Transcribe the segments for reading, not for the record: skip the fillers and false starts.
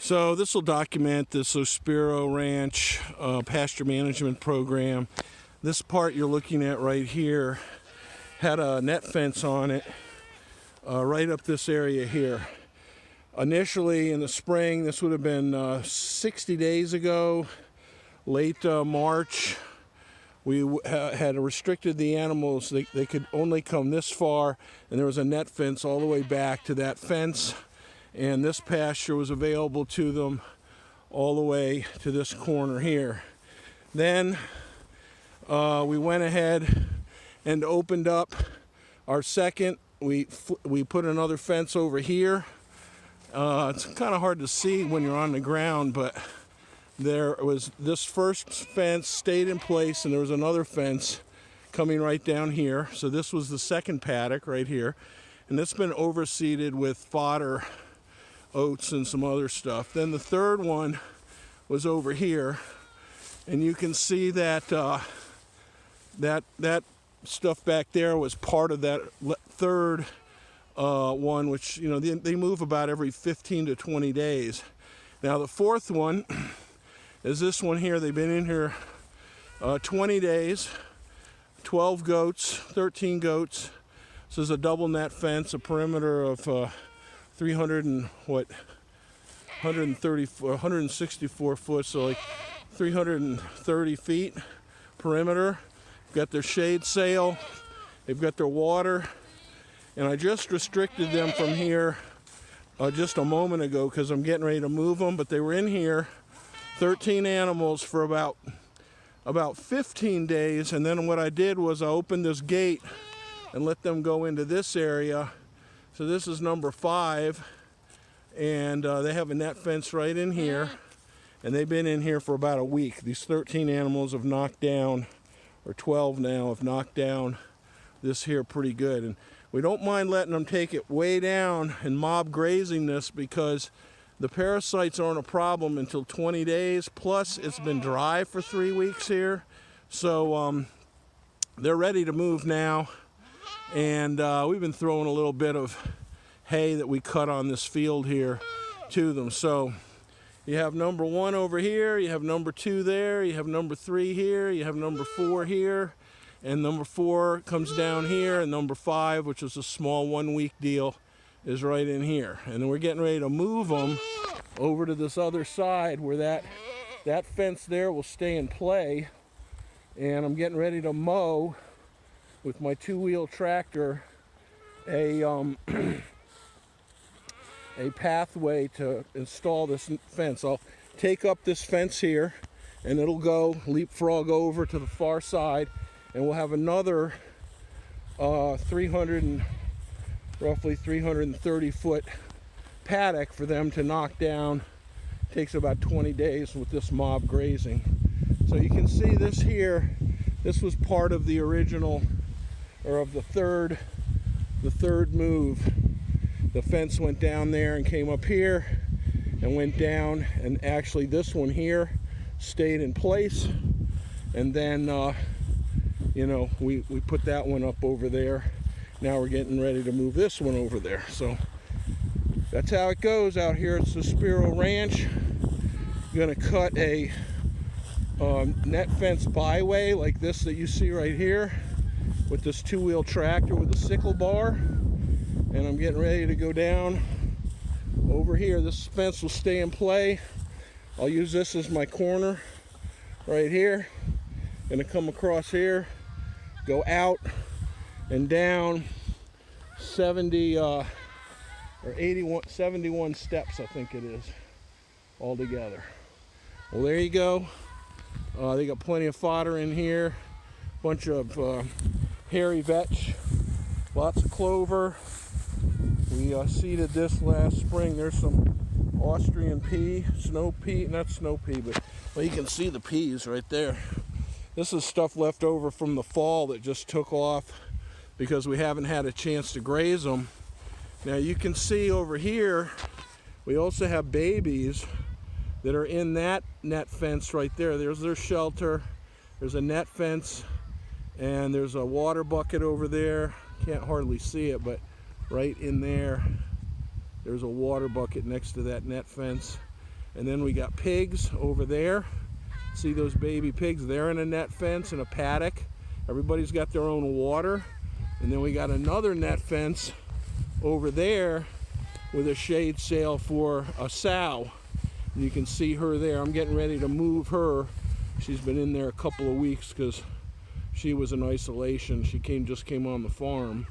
So this will document this Ospiro Ranch pasture management program. This part you're looking at right here had a net fence on it right up this area here. Initially in the spring, this would have been 60 days ago, late March, we had restricted the animals. They could only come this far, and there was a net fence all the way back to that fence, and this pasture was available to them all the way to this corner here. Then we went ahead and opened up our second. We put another fence over here. It's kind of hard to see when you're on the ground, but there was this first fence stayed in place, and there was another fence coming right down here. So this was the second paddock right here, and it's been overseeded with fodder, oats, and some other stuff. Then the third one was over here, and you can see that that stuff back there was part of that third one, which, you know, they move about every 15 to 20 days. Now the fourth one is this one here. They've been in here 20 days, 12 goats, 13 goats. This is a double net fence, a perimeter of 164 foot, so like 330 feet perimeter. Got their shade sail, they've got their water, and I just restricted them from here just a moment ago because I'm getting ready to move them, but they were in here 13 animals for about 15 days, and then what I did was I opened this gate and let them go into this area. So this is number 5, and they have a net fence right in here, and they've been in here for about a week. These 13 animals have knocked down, or 12 now, have knocked down this here pretty good. And we don't mind letting them take it way down and mob grazing this because the parasites aren't a problem until 20 days. Plus, it's been dry for 3 weeks here. So they're ready to move now. And we've been throwing a little bit of hay that we cut on this field here to them. So you have number 1 over here, you have number 2 there, you have number 3 here, you have number 4 here, and number 4 comes down here, and number 5, which is a small 1-week deal, is right in here. And then we're getting ready to move them over to this other side where that fence there will stay in play. And I'm getting ready to mow with my 2-wheel tractor a pathway to install this fence. I'll take up this fence here, and it'll go leapfrog over to the far side, and we'll have another roughly 330 foot paddock for them to knock down. It takes about 20 days with this mob grazing. So you can see this here, this was part of the original, or of the third move. The fence went down there and came up here and went down, and actually this one here stayed in place, and then you know, we put that one up over there. Now we're getting ready to move this one over there. So that's how it goes out here at Ospiro Ranch. Gonna cut a net fence byway like this that you see right here with this 2-wheel tractor with a sickle bar, and I'm getting ready to go down over here. This fence will stay in play. I'll use this as my corner right here. Gonna come across here, go out and down 71 steps, I think it is, altogether. Well, there you go. They got plenty of fodder in here, bunch of hairy vetch, lots of clover. We seeded this last spring. There's some Austrian pea, snow pea, not snow pea, but well, you can see the peas right there. This is stuff left over from the fall that just took off because we haven't had a chance to graze them. Now you can see over here, we also have babies that are in that net fence right there. There's their shelter. There's a net fence, and there's a water bucket over there. Can't hardly see it, but right in there, there's a water bucket next to that net fence. And then we got pigs over there. See those baby pigs? They're in a net fence in a paddock. Everybody's got their own water. And then we got another net fence over there with a shade sail for a sow. And you can see her there. I'm getting ready to move her. She's been in there a couple of weeks because she was in isolation. She just came on the farm.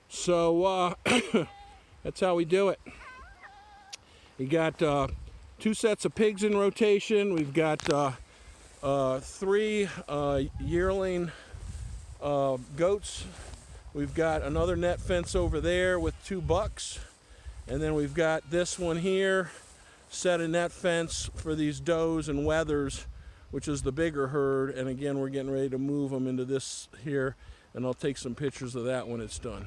So that's how we do it. We got 2 sets of pigs in rotation. We've got 3 yearling goats. We've got another net fence over there with 2 bucks. And then we've got this one here, set a net fence for these does and wethers, which is the bigger herd. And again, we're getting ready to move them into this here, and I'll take some pictures of that when it's done.